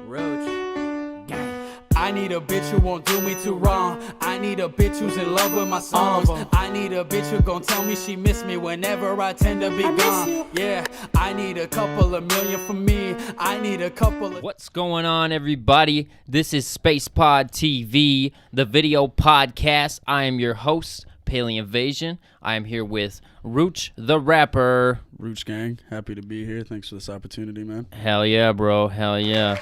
Ruch. I need a bitch who won't do me too wrong. I need a bitch who's in love with my songs. I need a bitch who gon' tell me she miss me whenever I tend to be gone. Yeah, I need a couple of million for me. I need a couple of... What's going on, everybody? This is SpacePodTV, the video podcast. I am your host, Palien Vasion. I am here with Ruch Tha Rapper. Ruch gang, happy to be here. Thanks for this opportunity, man. Hell yeah, bro. Hell yeah.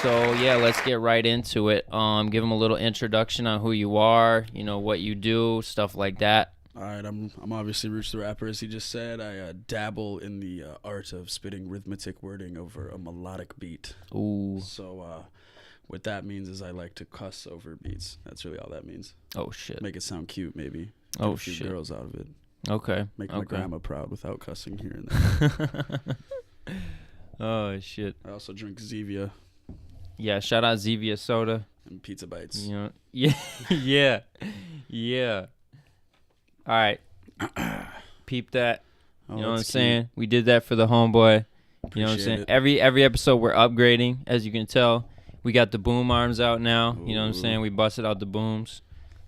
So yeah, let's get right into it. Give them a little introduction on who you are, you know, what you do, stuff like that. All right, I'm obviously Ruch Tha Rapper, as he just said. I dabble in the art of spitting rhythmic wording over a melodic beat. Ooh. So what that means is I like to cuss over beats. That's really all that means. Oh shit. Make it sound cute, maybe. Oh Get a few shit. girls out of it. Okay. Make okay. my grandma proud without cussing here and there. Oh shit. I also drink Zevia Yeah, shout out Zevia soda. and Pizza Bites. You know, yeah. Yeah. All right. Peep that. Oh, You know what I'm that's saying? cute. We did that for the homeboy. You know what I'm Appreciate saying? it. Every episode we're upgrading, as you can tell. We got the boom arms out now. You know what I'm Ooh. saying? We busted out the booms.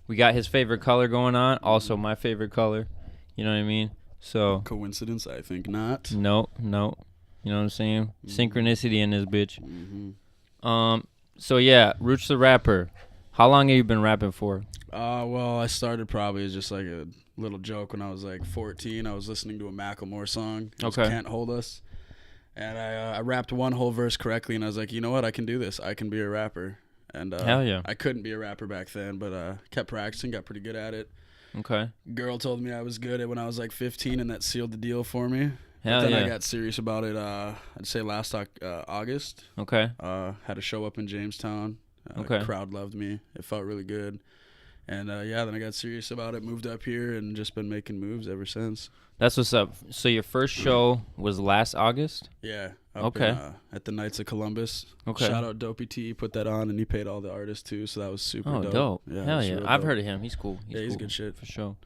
We got his favorite color going on. Also my favorite color. You know what I mean? So Coincidence? I think not. no. You know what I'm saying? Synchronicity in this bitch. Mm-hmm. So yeah, Ruch Tha Rapper. How long have you been rapping for? Well, I started probably as just like a little joke when I was like 14. I was listening to a Macklemore song. It was Okay. Can't Hold Us. And I rapped one whole verse correctly, and I was like, you know what? I can do this. I can be a rapper. And Hell yeah. I couldn't be a rapper back then, but kept practicing, got pretty good at it. Okay. Girl told me I was good at when I was like 15, and that sealed the deal for me. Hell But then yeah. I got serious about it, I'd say last August. Okay. Had a show up in Jamestown. Okay. Crowd loved me. It felt really good. And yeah, then I got serious about it, moved up here, and just been making moves ever since. That's what's up. So your first show was last August? Yeah. Okay. At the Knights of Columbus. Okay. Shout out Dopey T, put that on, and he paid all the artists too, so that was super Oh, dope. dope. Yeah, Hell it's yeah. real I've dope. heard of him. He's cool. Yeah, he's cool. good shit. For sure.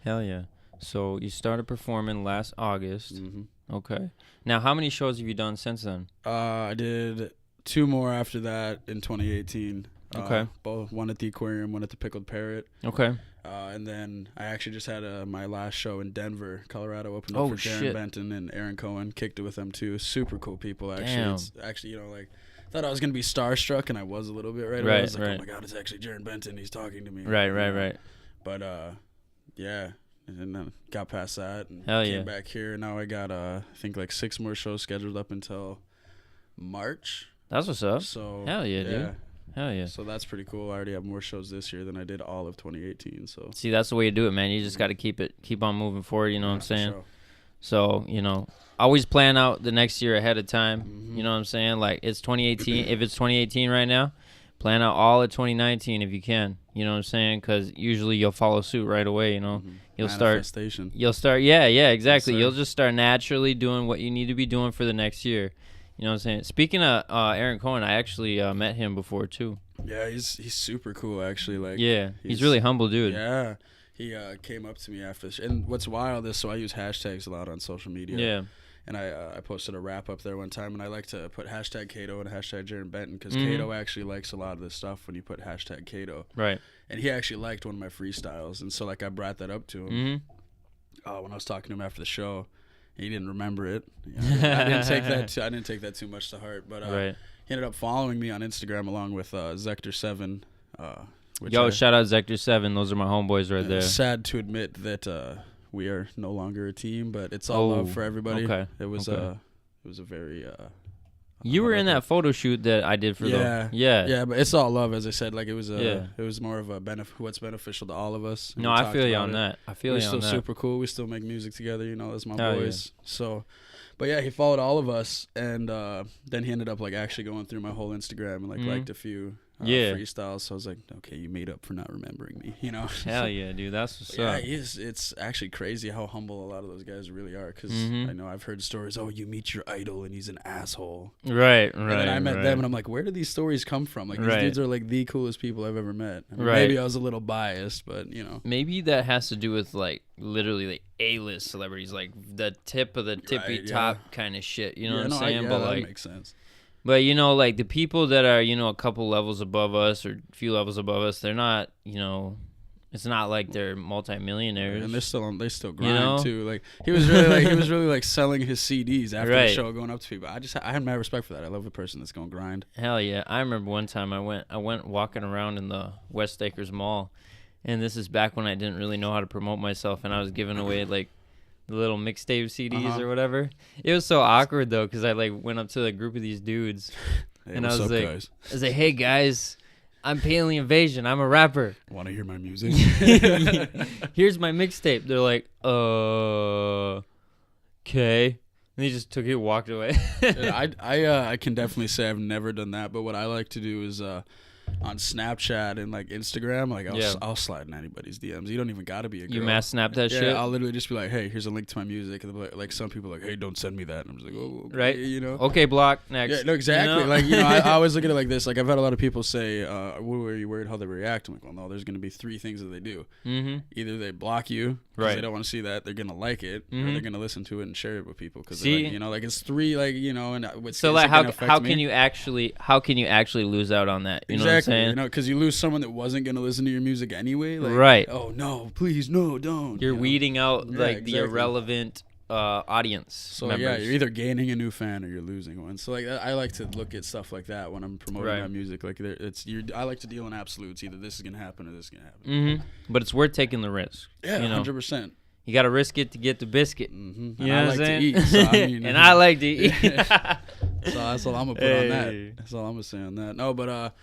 Hell yeah. So you started performing last August. Mm-hmm. Okay. Now, how many shows have you done since then? I did 2 more after that in 2018. Okay. Both, one at the Aquarium, one at the Pickled Parrot. Okay. And then I actually just had my last show in Denver, Colorado, opened Oh, up for Jaron shit. Benton and Aaron Cohen, kicked it with them too. Super cool people, actually. Damn. It's actually, you know, like, thought I was going to be starstruck, and I was a little bit right away. Right, I was like, right. oh my God, it's actually Jaron Benton. He's talking to me. Right. But, yeah. And then got past that and Hell came yeah. back here. Now I got, I think, like 6 more shows scheduled up until March. That's what's up. So Hell yeah, dude. Hell yeah. So that's pretty cool. I already have more shows this year than I did all of 2018. So See, that's the way you do it, man. You just got to keep on moving forward, you know what I'm saying? Sure. So, you know, always plan out the next year ahead of time. Mhm. You know what I'm saying? Like, it's 2018. If it's 2018 right now, plan out all of 2019 if you can. You know what I'm saying? Because usually you'll follow suit right away, you know? Mhm. You'll start, Manifestation. yeah, exactly. sir. You'll just start naturally doing what you need to be doing for the next year. You know what I'm saying? Speaking of Aaron Cohen, I actually met him before, too. Yeah, he's super cool, actually. Like, Yeah, he's really humble, dude. Yeah, he came up to me after this. And what's wild is, so I use hashtags a lot on social media. Yeah. And I posted a rap up there one time, and I like to put hashtag Kato and hashtag Jaron Benton, because Mhm. Kato actually likes a lot of this stuff when you put hashtag Kato. Right. And he actually liked one of my freestyles, and so like I brought that up to him Mm-hmm. when I was talking to him after the show. He didn't remember it. You know, I didn't take that too much to heart, but Right. he ended up following me on Instagram along with Zector7. Yo, shout out Zector7. Those are my homeboys right there. Sad to admit that we are no longer a team, but it's all love for everybody. Okay. It was Okay. it was a very You were in that photo shoot that I did for yeah the... Yeah. yeah, but it's all love, as I said. Like, it was Yeah. it was more of a what's beneficial to all of us. And No, we I talked feel you about on it. that. I feel We're you on still that. super cool. We still make music together, you know, as my Hell yeah. boys. So, but yeah, he followed all of us, and then he ended up like actually going through my whole Instagram and like Mhm. liked a few Yeah. freestyles. So I was like, okay, you made up for not remembering me, you know? Hell yeah, dude. That's what's Yeah, up. it's actually crazy how humble a lot of those guys really are. Because Mhm. I know I've heard stories. Oh, you meet your idol and he's an asshole. Right. And then I met them and I'm like, where did these stories come from? Like, these Right. dudes are like the coolest people I've ever met. I mean, Right. Maybe I was a little biased, but you know. Maybe that has to do with like literally like A-list celebrities, like the tip of the tippy Right, yeah. top kind of shit. You know Yeah, what I'm no, saying? yeah, But that like, makes sense. But, you know, like, the people that are, you know, a couple levels above us or a few levels above us, they're not, you know, it's not like they're multimillionaires. And they still grind, You know? too. Like, he was really like selling his CDs after the show, going up to people. I had mad respect for that. I love a person that's going to grind. Hell yeah. I remember one time I went walking around in the West Acres Mall, and this is back when I didn't really know how to promote myself, and I was giving away, like, the little mixtape CDs or whatever. It was so awkward though, because I like went up to a group of these dudes, Hey, and I what's was up, like, guys? "Hey guys, I'm Palien Vasion. I'm a rapper. Want to hear my music? Here's my mixtape." They're like, okay," and they just took it, and walked away. I can definitely say I've never done that, but what I like to do is on Snapchat and like Instagram, like I'll slide in anybody's DMs. You don't even gotta be a girl. You mass snap that shit? I'll literally just be like, hey, here's a link to my music, and like some people are like, hey, don't send me that, and I'm just like, oh, okay, Right? you know? Okay, block next. Yeah, no, exactly. You know? Like, you know, I always look at it like this. Like, I've had a lot of people say, were you worried how they react? I'm like, well, no, there's gonna be three things that they do. Mm-hmm. Either they block you because Right. they don't want to see that, they're gonna like it, or Mhm. they're gonna listen to it and share it with people because See? like, you know, like it's three, like, you know, and So like, how can you actually lose out on that? You know what I'm saying? You know, because you lose someone that wasn't gonna listen to your music anyway. Like, Right. Oh no, please no, don't. You're you know? weeding out Yeah, like the exactly. irrelevant audience So members. yeah, you're either gaining a new fan or you're losing one. So like, I like to look at stuff like that when I'm promoting Right. my music. Like, I like to deal in absolutes. Either this is gonna happen or this is gonna happen. Mm-hmm. But it's worth taking the risk. Yeah, you know? 100%. You got to risk it to get the biscuit. Mm-hmm. You know I what like I'm saying? to eat, so I mean, and I like to eat. So that's all I'm gonna put on Hey. that. That's all I'm gonna say on that. No, but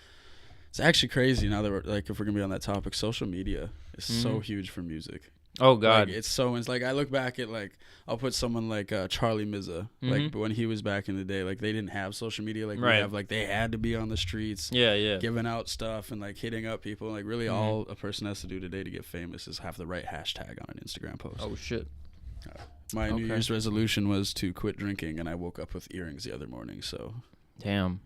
it's actually crazy now that we're like, if we're gonna be on that topic, social media is so huge for music. Oh God. Like, it's like I look back at like I'll put someone like Charlie Mizza, like when he was back in the day, like they didn't have social media like Right. we have. Like they had to be on the streets, yeah. giving out stuff and like hitting up people. Like really, all a person has to do today to get famous is have the right hashtag on an Instagram post. Oh shit. My New okay. Year's resolution was to quit drinking, and I woke up with earrings the other morning. So, Damn.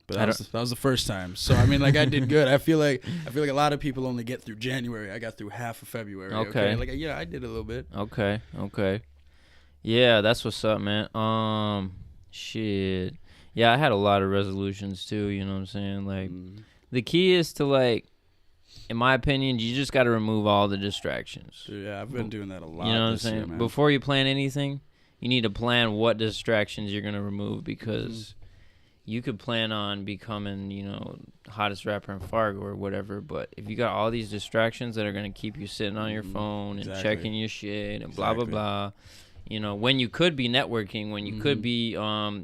but that was the first time. So I mean, like I did good. I feel like a lot of people only get through January. I got through half of February. Okay. Like yeah, I did a little bit. Okay. Yeah, that's what's up, man. Shit. Yeah, I had a lot of resolutions too. You know what I'm saying? Like, the key is to like, in my opinion, you just got to remove all the distractions. Dude, yeah, I've been doing that a lot. You know what I'm this saying? year, man. Before you plan anything, you need to plan what distractions you're gonna remove, because you could plan on becoming, you know, hottest rapper in Fargo or whatever, but if you got all these distractions that are gonna keep you sitting on your phone and Exactly. checking your shit and blah blah blah, you know, when you could be networking, when you could be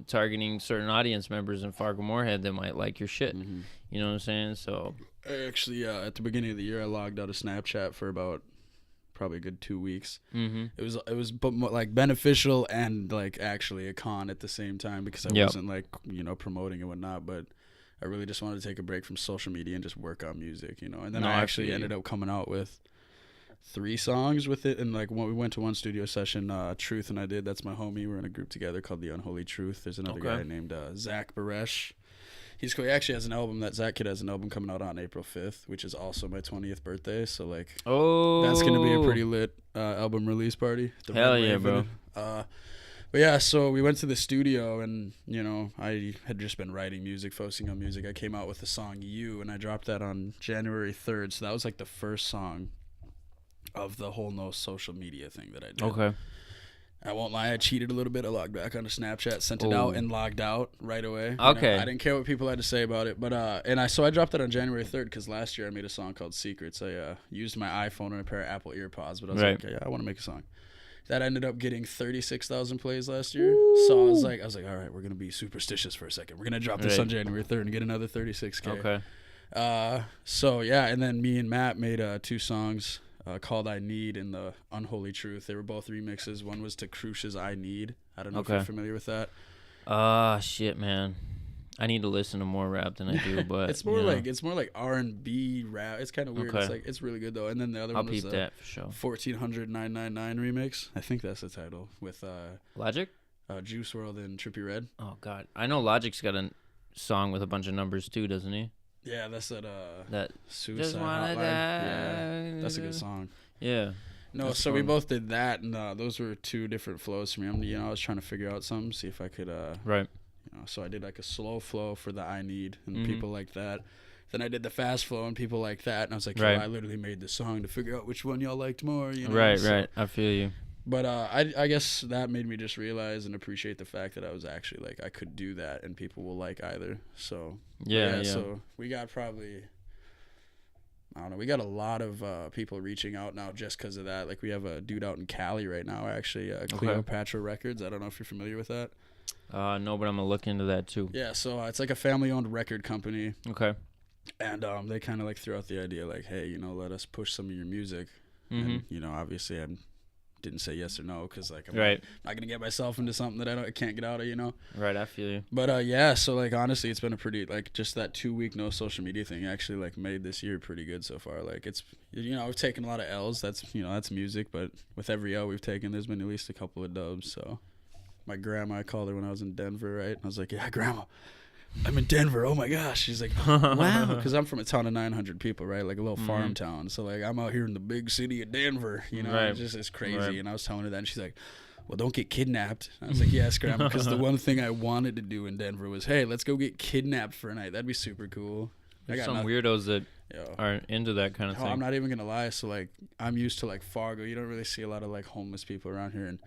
targeting certain audience members in Fargo Moorhead that might like your shit. You know what I'm saying? So I actually, at the beginning of the year, I logged out of Snapchat for about probably a good 2 weeks. It was like beneficial and like actually a con at the same time, because I wasn't like, you know, promoting and whatnot, but I really just wanted to take a break from social media and just work on music, you know. And then I actually ended up coming out with 3 songs with it, and like when we went to one studio session, Truth and I did. That's my homie. We're in a group together called The Unholy Truth. There's another guy named Zach Baresh. He's cool. He actually has an album. That Zach Kid has an album coming out on April 5th, which is also my 20th birthday. So like, that's gonna be a pretty lit album release party. The Hell Red yeah, Raven. bro. But yeah, so we went to the studio, and you know, I had just been writing music, focusing on music. I came out with the song "You," and I dropped that on January 3rd. So that was like the first song of the whole no social media thing that I did. Okay. I won't lie, I cheated a little bit. I logged back onto Snapchat, sent it out, and logged out right away. Okay. You know, I didn't care what people had to say about it, but I dropped it on January 3rd because last year I made a song called Secrets. I used my iPhone and a pair of Apple EarPods, but I was like, yeah, I want to make a song. That ended up getting 36,000 plays last year. Woo! So I was like, all right, we're gonna be superstitious for a second. We're gonna drop this on January 3rd and get another 36K. Okay. So yeah, and then me and Matt made 2 songs. Called I Need and The Unholy Truth. They were both remixes. One was to Crush's I Need. I don't know if you're familiar with that. Shit, man. I need to listen to more rap than I do, but it's more like R&B rap. It's kind of weird. Okay. It's like, it's really good though. And then the other one was that for sure. 1400999 remix. I think that's the title with Logic? Juice WRLD and Trippie Redd. Oh god. I know Logic's got a song with a bunch of numbers too, doesn't he? Yeah, that's that Suicide Just Wanna Hotline. Die. Yeah, that's a good song. Yeah. No, that's so fun. we both did that, and those were 2 different flows for me. I was trying to figure out something, see if I could So I did like a slow flow for the I Need and people like that. Then I did the fast flow and people like that. And I was like, I literally made this song to figure out which one y'all liked more. You know? Right. I feel you. But I guess that made me just realize and appreciate the fact that I was actually like, I could do that and people will like either. So yeah. So we got probably, I don't know, we got a lot of people reaching out now just because of that. Like we have a dude out in Cali right now, actually, Cleopatra Records. I don't know if you're familiar with that. No, but I'm gonna look into that too. Yeah, so it's like a family-owned record company. Okay. And they kind of like threw out the idea like, hey, you know, let us push some of your music. And, you know, obviously I didn't say yes or no because like I'm not going to get myself into something that I can't get out of, you know. Right, I feel you. But yeah, so like honestly, it's been a pretty like just that 2-week no social media thing actually like made this year pretty good so far. Like it's, you know, we've taken a lot of L's. That's, you know, that's music. But with every L we've taken, there's been at least a couple of dubs. So my grandma, I called her when I was in Denver, right? And I was like, yeah, grandma, I'm in Denver. Oh my gosh. She's like, wow. Because I'm from a town of 900 people, right? Like a little farm town. So like I'm out here in the big city of Denver, you know, it's crazy. And I was telling her that and she's like, well, don't get kidnapped. I was like, yes, grandma. Because the one thing I wanted to do in Denver was, hey, let's go get kidnapped for a night. That'd be super cool. There's some weirdos that are into that kind of thing. I'm not even going to lie. So like I'm used to like Fargo. You don't really see a lot of like homeless people around here. And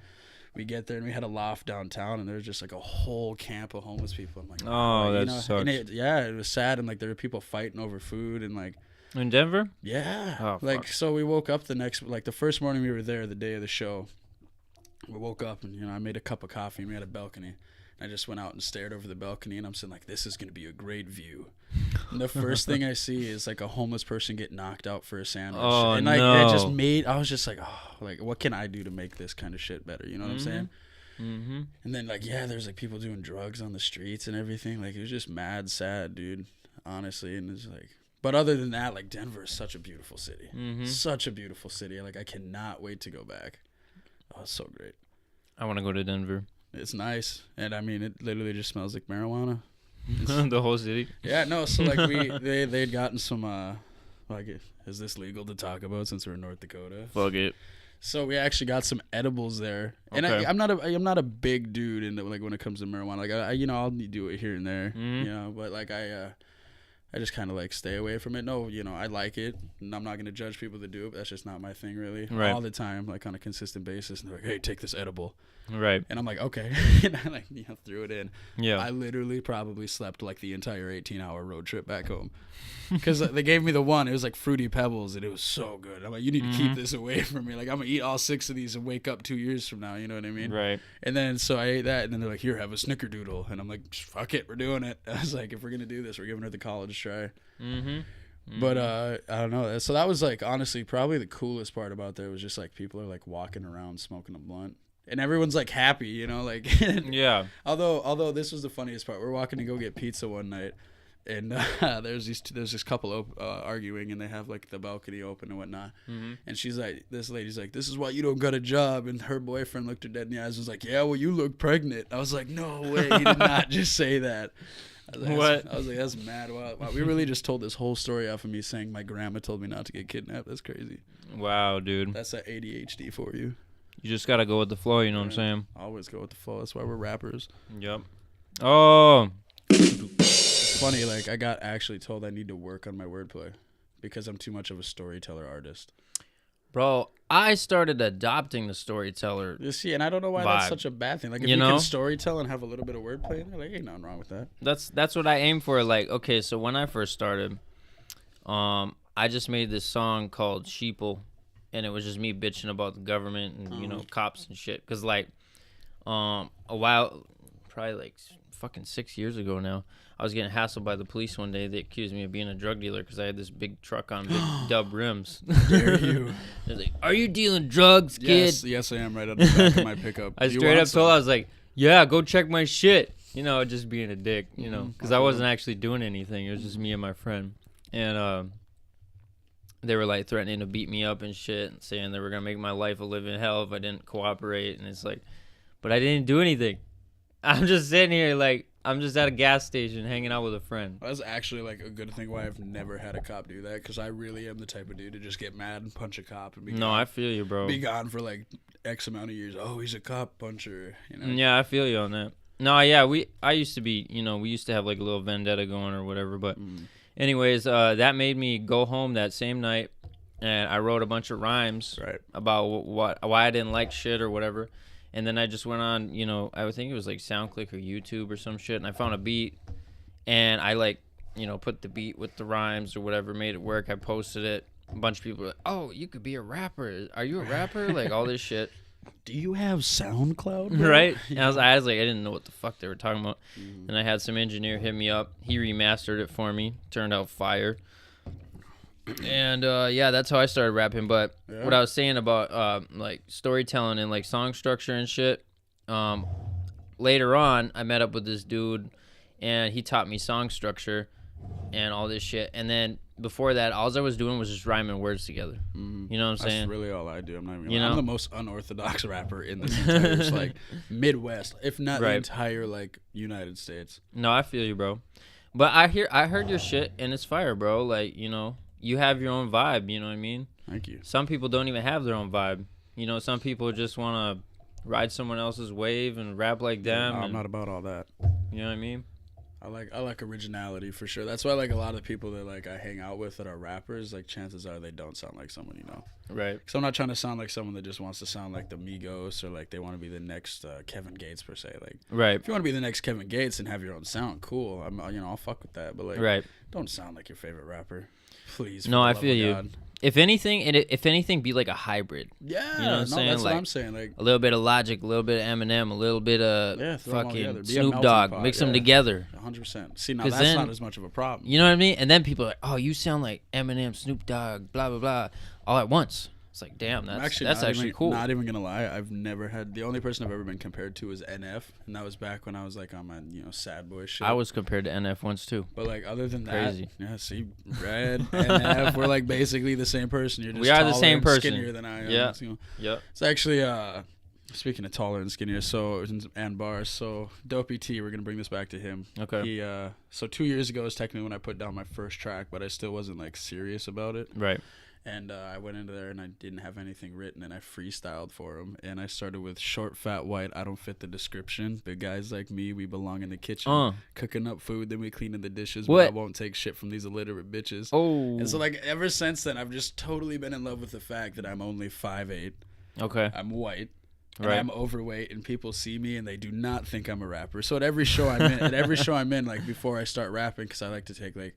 we get there and we had a loft downtown and there was just like a whole camp of homeless people. I'm like, oh, that sucks. And it was sad and like there were people fighting over food and like. In Denver? Yeah. Oh, like so we woke up the first morning we were there, the day of the show. We woke up and, you know, I made a cup of coffee and we had a balcony. I just went out and stared over the balcony and I'm saying like, this is going to be a great view. And the first thing I see is like a homeless person get knocked out for a sandwich. Oh, and like no. it just made, I was just like, oh, like what can I do to make this kind of shit better? You know what I'm saying? Mm-hmm. And then like, yeah, there's like people doing drugs on the streets and everything. Like it was just mad sad, dude, honestly. And it's like, but other than that, like Denver is such a beautiful city. Such a beautiful city. Like I cannot wait to go back. Oh, it's so great. I want to go to Denver. It's nice. And I mean, it literally just smells like marijuana. The whole city? Yeah, no, so like they'd gotten some, like, is this legal to talk about since we're in North Dakota? Fuck it. So we actually got some edibles there. And okay. I'm not a big dude in like when it comes to marijuana. Like I you know, I'll do it here and there, you know, but like I just kind of like stay away from it. No, you know, I like it, and I'm not gonna judge people that do it. But that's just not my thing, really. Right. All the time, like on a consistent basis, and they're like, "Hey, take this edible." Right. And I'm like, okay, and I like threw it in. Yeah. I literally probably slept like the entire 18-hour road trip back home, because they gave me the one. It was like Fruity Pebbles, and it was so good. I'm like, you need to keep this away from me. Like I'm gonna eat all 6 of these and wake up 2 years from now. You know what I mean? Right. And then so I ate that, and then they're like, here, have a snickerdoodle, and I'm like, fuck it, we're doing it. I was like, if we're gonna do this, we're giving her the college try. But I don't know. So that was like honestly probably the coolest part about there was just like people are like walking around smoking a blunt. And everyone's like happy, you know, like yeah. Although this was the funniest part. We're walking to go get pizza one night, and there's this couple arguing, and they have like the balcony open and whatnot. And she's like, this lady's like, this is why you don't got a job. And her boyfriend looked her dead in the eyes and was like, yeah, well, you look pregnant. I was like, no way, he did not just say that. I was like, what? I was like, that's mad. Wow. We really just told this whole story off of me saying my grandma told me not to get kidnapped. That's crazy. Wow, dude. That's that ADHD for you. You just gotta go with the flow, you know what I'm saying? Always go with the flow. That's why we're rappers. Yep. Oh. It's funny, like, I got actually told I need to work on my wordplay because I'm too much of a storyteller artist. Bro, I started adopting the storyteller. You see, and I don't know why that's such a bad thing. Like, if you can storytell and have a little bit of wordplay in there, like, ain't nothing wrong with that. That's what I aim for. Like, okay, so when I first started, I just made this song called Sheeple. And it was just me bitching about the government and, you know, cops and shit. Because, like, a while, probably, like, fucking 6 years ago now, I was getting hassled by the police one day. They accused me of being a drug dealer because I had this big truck on big dub rims. Dare you. They're like, are you dealing drugs, kid? Yes, I am right on the back of my pickup. I straight up told I was like, yeah, go check my shit. You know, just being a dick, you know. Because I wasn't actually doing anything. It was just me and my friend. And, they were like threatening to beat me up and shit and saying they were going to make my life a living hell if I didn't cooperate. And it's like, but I didn't do anything. I'm just sitting here like, I'm just at a gas station hanging out with a friend. That's actually like a good thing why I've never had a cop do that, because I really am the type of dude to just get mad and punch a cop and be gone. I feel you, bro. Be gone for like X amount of years. Oh, he's a cop puncher. You know? Yeah, I feel you on that. No, yeah, I used to be, we used to have like a little vendetta going or whatever. But anyways, that made me go home that same night, and I wrote a bunch of rhymes about why I didn't like shit or whatever. And then I just went on, I would think it was like SoundClick or YouTube or some shit, and I found a beat, and I like, put the beat with the rhymes or whatever, made it work. I posted it. A bunch of people were like, "Oh, you could be a rapper. Are you a rapper?" Like all this shit. Do you have SoundCloud, bro? Right? And I was like, I didn't know what the fuck they were talking about. And I had some engineer hit me up. He remastered it for me. Turned out fire. And yeah, that's how I started rapping. But what I was saying about like storytelling and like song structure and shit. Later on, I met up with this dude, and he taught me song structure and all this shit. And then before that, all I was doing was just rhyming words together. You know what I'm saying? That's really all I do. I'm not even. I'm the most unorthodox rapper in this entire like Midwest, if not the entire like United States. No, I feel you, bro. But I heard your shit, and it's fire, bro. Like you have your own vibe. You know what I mean? Thank you. Some people don't even have their own vibe. Some people just want to ride someone else's wave and rap like them. I'm not about all that. You know what I mean? I like originality for sure. That's why like a lot of people that like I hang out with that are rappers, like chances are they don't sound like someone Right. So I'm not trying to sound like someone that just wants to sound like the Migos or like they want to be the next Kevin Gates per se. Like right. If you want to be the next Kevin Gates and have your own sound, cool. I'll fuck with that. But like don't sound like your favorite rapper, please. No, I feel you. If anything, be like a hybrid. Yeah, you know what I'm saying? That's like, what I'm saying. Like a little bit of Logic, a little bit of Eminem, a little bit of fucking Snoop Dogg. Pot, mix them together. 100%. See, now that's not as much of a problem. You know what I mean? And then people are like, "Oh, you sound like Eminem, Snoop Dogg, blah blah blah," all at once. It's like, damn, that's actually cool. Not even gonna lie, I've never had, the only person I've ever been compared to is NF, and that was back when I was like on my sad boy shit. I was compared to NF once too. But like other than Crazy. that, yeah, see, Red, NF, we're like basically the same person. You're just we are the same person. Skinnier than I am. Yeah. Yep. It's actually speaking of taller and skinnier, and bars. So Dopey T, we're gonna bring this back to him. Okay. He so 2 years ago is technically when I put down my first track, but I still wasn't like serious about it. Right. And I went into there and I didn't have anything written, and I freestyled for him. And I started with short, fat, white. I don't fit the description. Big guys like me, we belong in the kitchen, cooking up food. Then we cleaning the dishes. But I won't take shit from these illiterate bitches. Oh. And so like ever since then, I've just totally been in love with the fact that I'm only 5'8". Okay. I'm white. And I'm overweight, and people see me and they do not think I'm a rapper. So at every show I'm in, like before I start rapping, because I like to take like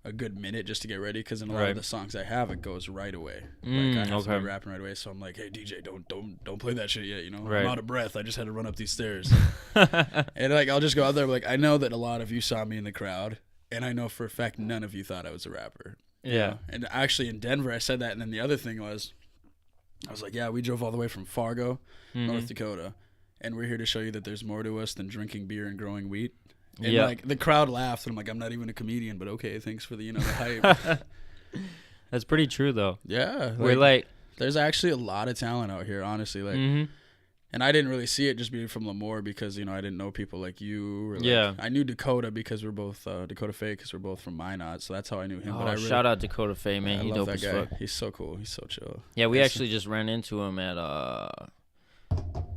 a good minute just to get ready, because in a lot of the songs I have, it goes right away. Like I have to be rapping right away, so I'm like, hey DJ, don't play that shit yet, I'm out of breath, I just had to run up these stairs. And like I'll just go out there, like I know that a lot of you saw me in the crowd, and I know for a fact none of you thought I was a rapper. Yeah. And actually in Denver I said that, and then the other thing was, I was like, yeah, we drove all the way from Fargo, North Dakota, and we're here to show you that there's more to us than drinking beer and growing wheat. And like the crowd laughed, and I'm like, I'm not even a comedian, but okay, thanks for the the hype. That's pretty true though. Yeah, we're like, there's actually a lot of talent out here, honestly. Like, and I didn't really see it just being from LaMoure, because I didn't know people like you. Or like, I knew Dakota because we're both Dakota Faye, because we're both from Minot, so that's how I knew him. Oh, but shout out Dakota Faye, man. He's dope as fuck. He's so cool. He's so chill. Yeah, we actually just ran into him at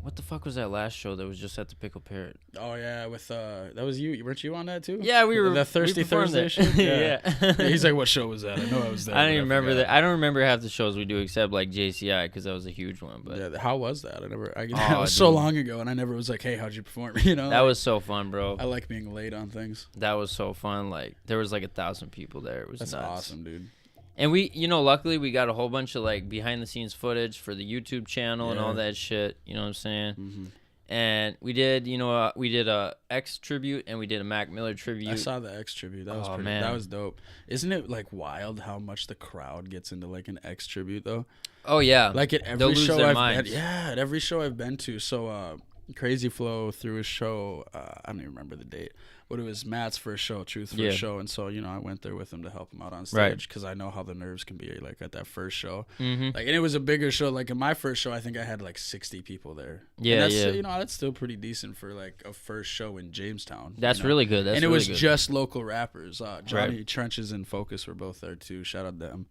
what the fuck was that last show that was just at the Pickle Parrot? Oh yeah, with that was you. Weren't you on that too? Yeah, we were. The Thirsty Thursday shit. Yeah. He's like, what show was that? I know I was there. I don't even remember that. I don't remember half the shows we do except like JCI, because that was a huge one. But yeah, how was that? It was so long ago, and I never was like, hey, how'd you perform? That was so fun, bro. I like being late on things. That was so fun. Like there was like 1,000 people there. It was That's nuts. Awesome, dude. And we, luckily we got a whole bunch of like behind the scenes footage for the YouTube channel and all that shit. You know what I'm saying? Mm-hmm. And we did, we did a X tribute and we did a Mac Miller tribute. I saw the X tribute. That was pretty. Man. That was dope. Isn't it like wild how much the crowd gets into like an X tribute though? Oh yeah. Like at every show at every show I've been to. So Crazy Flow threw a show. I don't even remember the date, but it was Matt's first show, Truth's first show, and so I went there with him to help him out on stage, because I know how the nerves can be like at that first show. Like, and it was a bigger show. Like in my first show, I think I had like 60 people there. Yeah, and that's still pretty decent for like a first show in Jamestown. That's really good. And it was just local rappers. Johnny Trenches and Focus were both there too. Shout out to them.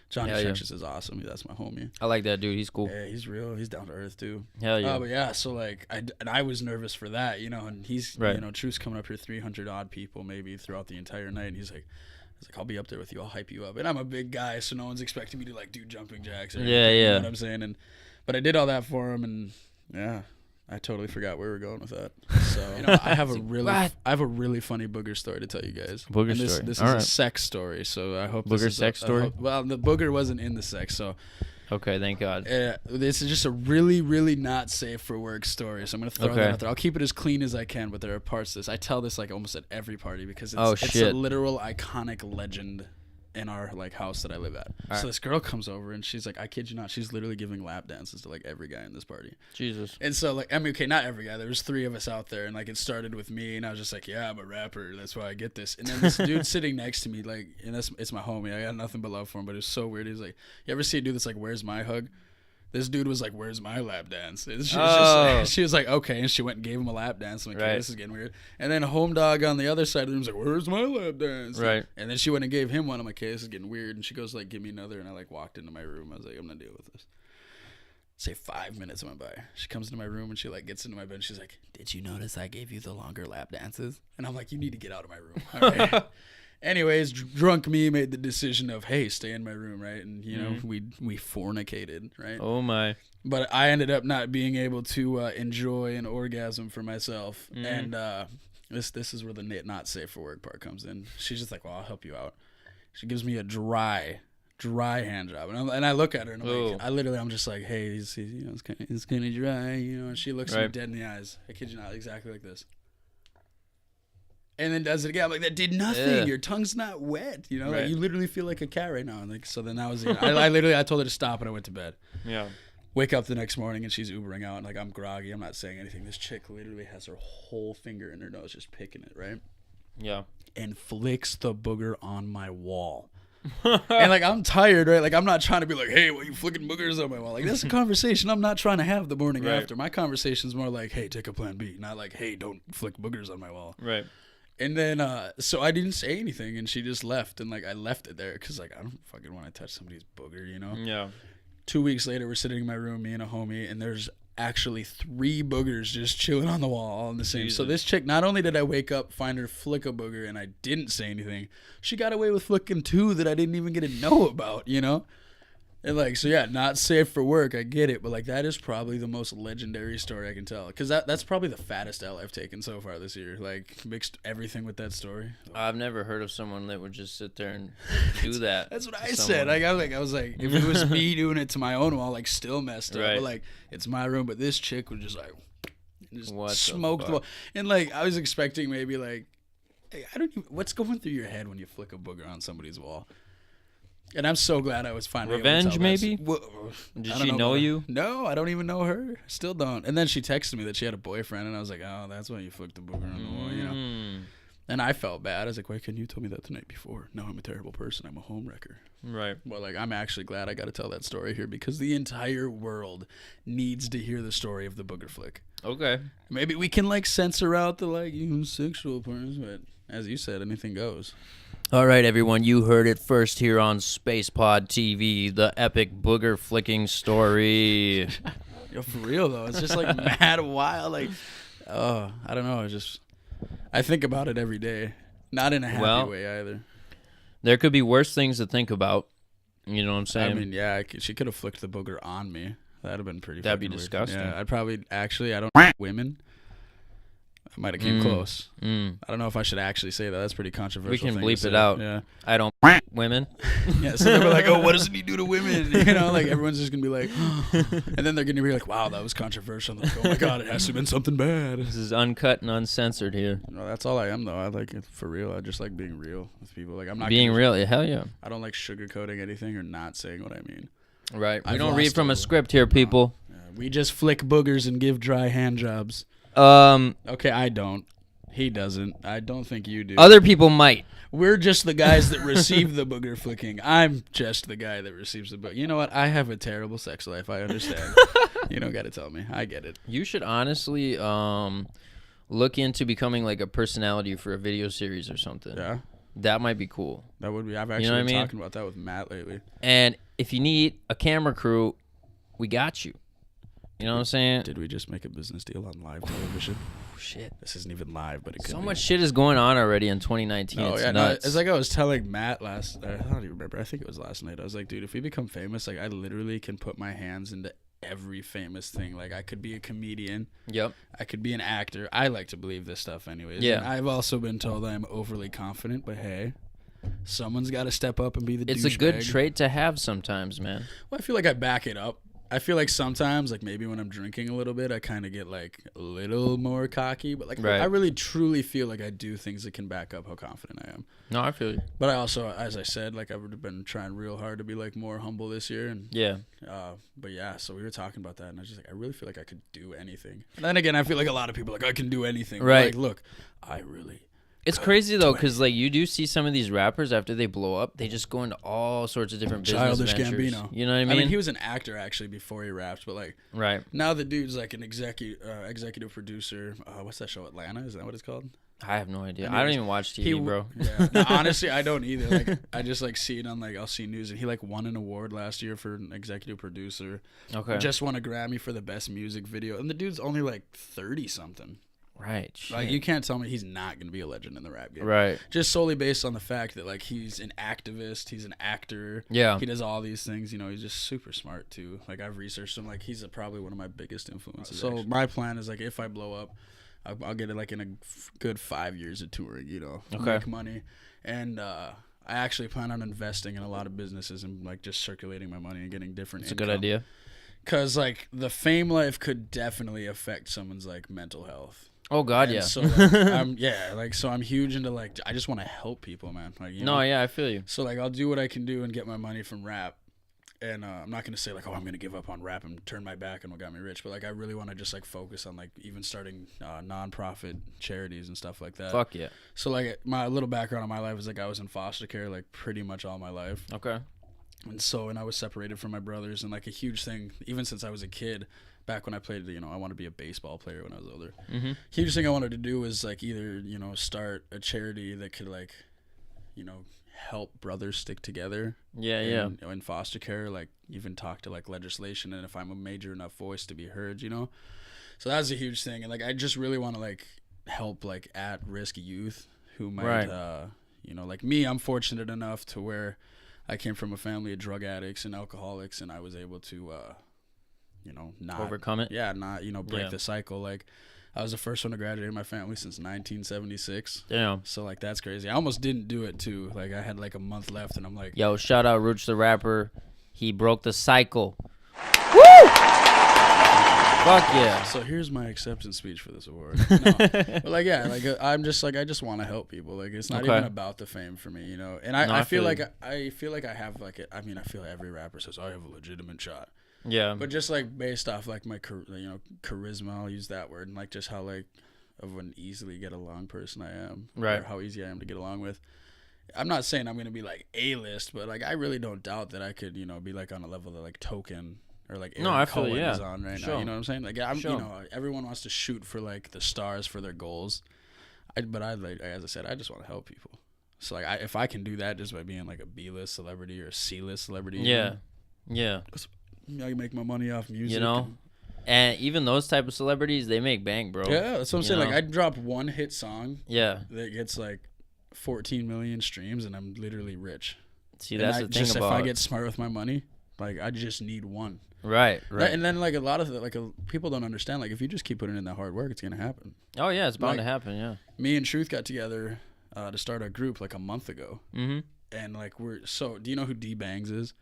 Johnny Churches is awesome. That's my homie. I like that dude. He's cool. Yeah, he's real. He's down to earth too. Hell yeah. But yeah, so like I was nervous for that, you know, and he's right. you know, Truth's coming up here 300 odd people maybe throughout the entire night. And he's like, I'll be up there with you. I'll hype you up. And I'm a big guy, so no one's expecting me to like do jumping jacks or anything, you know what I'm saying? But I did all that for him, and yeah, I totally forgot where we were going with that. So you know, I have a really funny booger story to tell you guys. Booger story. This is a sex story, so I hope booger this is sex story. Well, the booger wasn't in the sex, so. Okay, thank God. This is just a really, really not safe for work story. So I'm gonna throw that out there. I'll keep it as clean as I can, but there are parts of this. I tell this like almost at every party because it's a literal iconic legend in our like house that I live at. So this girl comes over and she's like, I kid you not, she's literally giving lap dances to like every guy in this party. Jesus. And so like, I mean, okay, not every guy. There was 3 of us out there, and like it started with me, and I was just like, yeah, I'm a rapper. That's why I get this. And then this dude sitting next to me, like, and it's my homie. I got nothing but love for him, but it was so weird. He's like, you ever see a dude that's like, where's my hug? This dude was like, where's my lap dance? She was like, okay. And she went and gave him a lap dance. I'm like, okay, this is getting weird. And then home dog on the other side of the room was like, where's my lap dance? Right. And then she went and gave him one. I'm like, okay, this is getting weird. And she goes like, give me another. And I like walked into my room. I was like, I'm going to deal with this. Say 5 minutes went by. She comes into my room and she like gets into my bed. And she's like, did you notice I gave you the longer lap dances? And I'm like, you need to get out of my room. All right. Anyways, drunk me made the decision of, hey, stay in my room, right? And, you know, we fornicated, right? Oh, my. But I ended up not being able to enjoy an orgasm for myself. And this is where the not safe for work part comes in. She's just like, well, I'll help you out. She gives me a dry hand job. And I look at her, and I'm just like, hey, it's kind of dry, you know? And she looks me dead in the eyes. I kid you not, exactly like this. And then does it again. I'm like, that did nothing. Yeah. Your tongue's not wet. You know, like, you literally feel like a cat right now. And like, so then that was it. I told her to stop, and I went to bed. Yeah. Wake up the next morning, and she's Ubering out. And like, I'm groggy. I'm not saying anything. This chick literally has her whole finger in her nose, just picking it, right? Yeah. And flicks the booger on my wall. And like, I'm tired, right? Like, I'm not trying to be like, hey, why you flicking boogers on my wall? Like, that's a conversation I'm not trying to have the morning after. My conversation's more like, hey, take a plan B. Not like, hey, don't flick boogers on my wall. Right. And then, so I didn't say anything, and she just left, and like I left it there because like I don't fucking want to touch somebody's booger, you know? Yeah. 2 weeks later, we're sitting in my room, me and a homie, and there's actually 3 boogers just chilling on the wall, all in the same. So this chick, not only did I wake up, find her flick a booger, and I didn't say anything, she got away with flicking 2 that I didn't even get to know about, you know? And like, so yeah, not safe for work, I get it, but like that is probably the most legendary story I can tell, because that's probably the fattest L I've taken so far this year, like mixed everything with that story. I've never heard of someone that would just sit there and do that. That's what I said. Like, I was like, if it was me doing it to my own wall, like still messed up, but like it's my room, but this chick was just like, just smoked the wall. And like, I was expecting maybe like, hey, what's going through your head when you flick a booger on somebody's wall? And I'm so glad I was finally revenge, able to tell maybe? Did she know you? No, I don't even know her. Still don't. And then she texted me that she had a boyfriend, and I was like, oh, that's why you flicked the booger on the wall, you know? And I felt bad. I was like, why couldn't you tell me that the night before? No, I'm a terrible person. I'm a homewrecker. Right. Well, like, I'm actually glad I got to tell that story here because the entire world needs to hear the story of the booger flick. Okay. Maybe we can, like, censor out the, like, sexual parts, but as you said, anything goes. All right, everyone, you heard it first here on SpacePodTV, the epic booger flicking story. Yo, for real, though. It's just, like, mad wild. Like, oh, I don't know. It's just, I think about it every day. Not in a happy way, either. There could be worse things to think about. You know what I'm saying? I mean, yeah, she could have flicked the booger on me. That'd have been pretty That'd be weird. disgusting. Yeah, I'd probably, actually, I don't women. I might have came close. I don't know if I should actually say that. That's pretty controversial. We can bleep it out. Yeah. I don't women. Yeah, so they're like, oh, what doesn't he do to women? You know, like everyone's just going to be like, and then they're going to be like, wow, that was controversial. Like, oh my God, it has to have been something bad. This is uncut and uncensored here. No, that's all I am, though. I like it for real. I just like being real with people. Like, I'm not being real. Hell yeah. I don't like sugarcoating anything or not saying what I mean. Right. We don't read from a script here, people. We just flick boogers and give dry hand jobs. Okay, I don't. He doesn't. I don't think you do. Other people might. We're just the guys that receive the booger flicking. I'm just the guy that receives the booger. You know what? I have a terrible sex life. I understand. You don't got to tell me. I get it. You should honestly look into becoming like a personality for a video series or something. Yeah. That might be cool. That would be. I've actually been talking about that with Matt lately. And if you need a camera crew, we got you. You know what I'm saying? Did we just make a business deal on live television? Shit. This isn't even live, but it could So be. much shit is going on already in 2019. Oh, it's yeah. nuts. No, it's like I was telling Matt I don't even remember. I think it was last night. I was like, dude, if we become famous, like I literally can put my hands into every famous thing. Like I could be a comedian. Yep. I could be an actor. I like to believe this stuff anyways. Yeah. And I've also been told I'm overly confident, but hey, someone's got to step up and be the It's a douchebag. good trait to have sometimes, man. Well, I feel like I back it up. I feel like sometimes, like maybe when I'm drinking a little bit, I kind of get like a little more cocky. But like Right. I really truly feel like I do things that can back up how confident I am. No, I feel you. But I also, as I said, like I've been trying real hard to be like more humble this year. And Yeah. but yeah, so we were talking about that, and I was just like, I really feel like I could do anything. And then again, I feel like a lot of people are like I can do anything. Right. Like, look, I really. It's crazy though, because like you do see some of these rappers after they blow up, they just go into all sorts of different business Childish ventures. Gambino. You know what I mean? I mean, he was an actor actually before he rapped, but like right. now the dude's like an executive producer. What's that show? Atlanta? Is that what it's called? I have no idea. Anyways, I don't even watch TV, bro. Yeah. No, honestly, I don't either. Like I just like see it on like I'll see news, and he like won an award last year for an executive producer. Okay. Just won a Grammy for the best music video, and the dude's only like 30 something. Right. Shit. Like you can't tell me he's not gonna be a legend in the rap game. Right. Just solely based on the fact that like he's an activist, he's an actor. Yeah. He does all these things. You know, he's just super smart too. Like I've researched him. Like he's probably one of my biggest influences. So my plan is like if I blow up, I'll get it like in a good 5 years of touring. You know, make money, and I actually plan on investing in a lot of businesses and like just circulating my money and getting different. It's a good idea. Cause like the fame life could definitely affect someone's like mental health. Oh God, And yeah. So like, so I'm huge into like I just want to help people, man. Like, you know? Yeah, I feel you. So like I'll do what I can do and get my money from rap, and I'm not gonna say like I'm gonna give up on rap and turn my back on what got me rich, but like I really want to just like focus on like even starting nonprofit charities and stuff like that. Fuck yeah. So like my little background on my life is like I was in foster care like pretty much all my life. Okay. And I was separated from my brothers, and like a huge thing even since I was a kid. Back when I played, you know, I wanted to be a baseball player when I was older. Mm-hmm. Huge thing I wanted to do was like either, you know, start a charity that could like, you know, help brothers stick together. Yeah, in foster care, like even talk to like legislation, and if I'm a major enough voice to be heard, you know. So that's a huge thing, and like I just really want to like help like at-risk youth who might, you know, like me. I'm fortunate enough to where I came from a family of drug addicts and alcoholics, and I was able to. You know, not overcome it. Yeah, not, you know, break the cycle. Like I was the first one to graduate in my family since 1976. Damn. So like that's crazy. I almost didn't do it too. Like I had like a month left, and I'm like, Yo, shout out Ruch Tha Rapper. He broke the cycle. Woo! Fuck yeah. So here's my acceptance speech for this award. No. But like yeah, like I'm just like I just want to help people. Like it's not even about the fame for me, you know. And I feel like I feel like I have like I mean I feel like every rapper says I have a legitimate shot. Yeah. But just like based off like my you know charisma, I'll use that word, and like just how like of an easily get along person I am, right? Or how easy I am to get along with. I'm not saying I'm gonna be like A-list, but like I really don't doubt that I could, you know, be like on a level that like Token or like Aaron Cohen is on right now. You know what I'm saying? Like I'm, you know, everyone wants to shoot for like the stars for their goals. But I like, as I said, I just want to help people. So like if I can do that just by being like a B-list celebrity or a C-list celebrity, yeah, yeah. I make my money off music. You know, and even those type of celebrities, they make bank, bro. Yeah, that's what I'm saying. Like I drop one hit song. Yeah. That gets like 14 million streams, and I'm literally rich. See, that's the thing about. If I get smart with my money, like I just need one. Right. And then like a lot of people don't understand. Like if you just keep putting in that hard work, it's gonna happen. Oh yeah, it's bound to happen. Yeah. Me and Truth got together to start a group like a month ago. Mm-hmm. And like do you know who D Bangs is?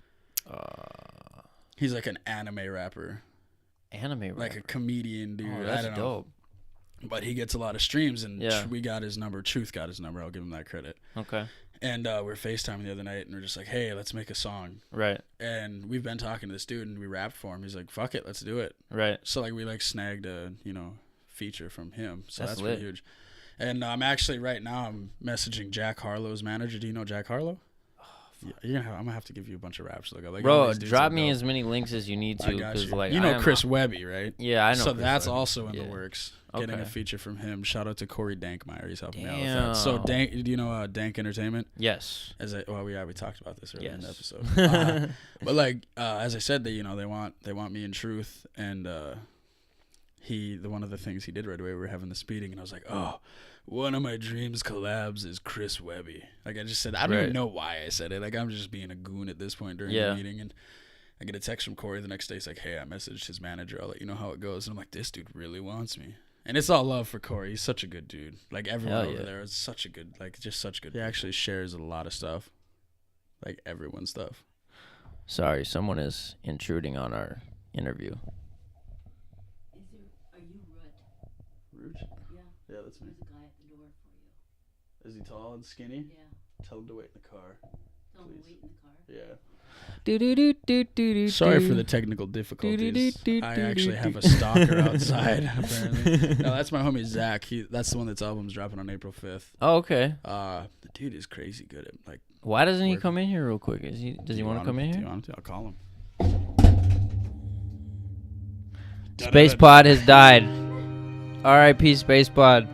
He's like an anime rapper. Like a comedian dude. Oh, that's dope. But he gets a lot of streams, and we got his number. Truth got his number. I'll give him that credit. Okay. And we're FaceTiming the other night, and we're just like, hey, let's make a song. Right. And we've been talking to this dude, and we rapped for him. He's like, fuck it, let's do it. Right. So like we like snagged a, you know, feature from him. So that's lit. pretty huge. And I'm actually right now I'm messaging Jack Harlow's manager. Do you know Jack Harlow? Yeah, I'm gonna have to give you a bunch of raps to look up. Like, bro, drop me as many links as you need to, because like you know Chris Webby, right? Yeah, I know. So Chris that's Webby. also in the works. Getting a feature from him. Shout out to Corey Dankmeyer. He's helping me out with Damn. that. So Dank, do you know Dank Entertainment? Yes. We talked about this earlier in the episode. But like as I said, they want me in Truth, and one of the things he did right away, we were having this meeting, and I was like, oh, one of my dreams collabs is Chris Webby. Like I just said, I don't even know why I said it. Like I'm just being a goon at this point during the meeting, and I get a text from Corey the next day. He's like, hey, I messaged his manager. I'll let you know how it goes. And I'm like, this dude really wants me. And it's all love for Corey. He's such a good dude. Like everyone over there is such a good, just such good. He actually shares a lot of stuff, like everyone's stuff. Sorry, someone is intruding on our interview. Are you Ruch? Ruch? Yeah. Yeah, that's me. There's a guy at the door for you. Is he tall and skinny? Yeah. Tell him to wait in the car. Tell him to wait in the car. Yeah. Sorry for the technical difficulties. I actually have a stalker outside, apparently. No, that's my homie Zach. That's the one that's album's dropping on April 5th. Oh, okay. The dude is crazy good at like. Why doesn't he come in here real quick? Does he want to come in here? Do you want him to? I'll call him. SpacePod has died. R.I.P. SpacePod.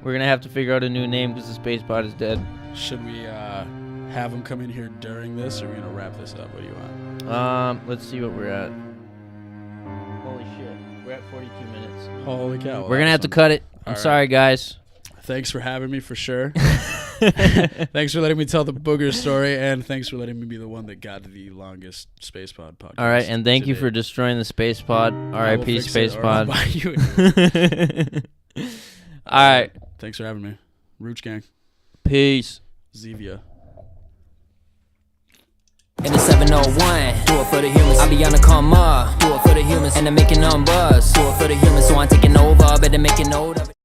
We're gonna have to figure out a new name because the SpacePod is dead. Should we have him come in here during this, or are we gonna wrap this up? What do you want? Let's see what we're at. Holy shit, we're at 42 minutes. Holy cow! We're gonna have to cut it. I'm sorry, guys. Thanks for having me, for sure. Thanks for letting me tell the booger story, and thanks for letting me be the one that got the longest SpacePod podcast. All right, and thank you for destroying the SpacePod. R.I.P. SpacePod. All right. Thanks for having me. Ruch Gang. Peace. Zevia. NSFW, do it for the humans. I be on the come up, do it for the humans. And I'm making them buzz, do it for the humans. So I'm taking over, better make a note of it.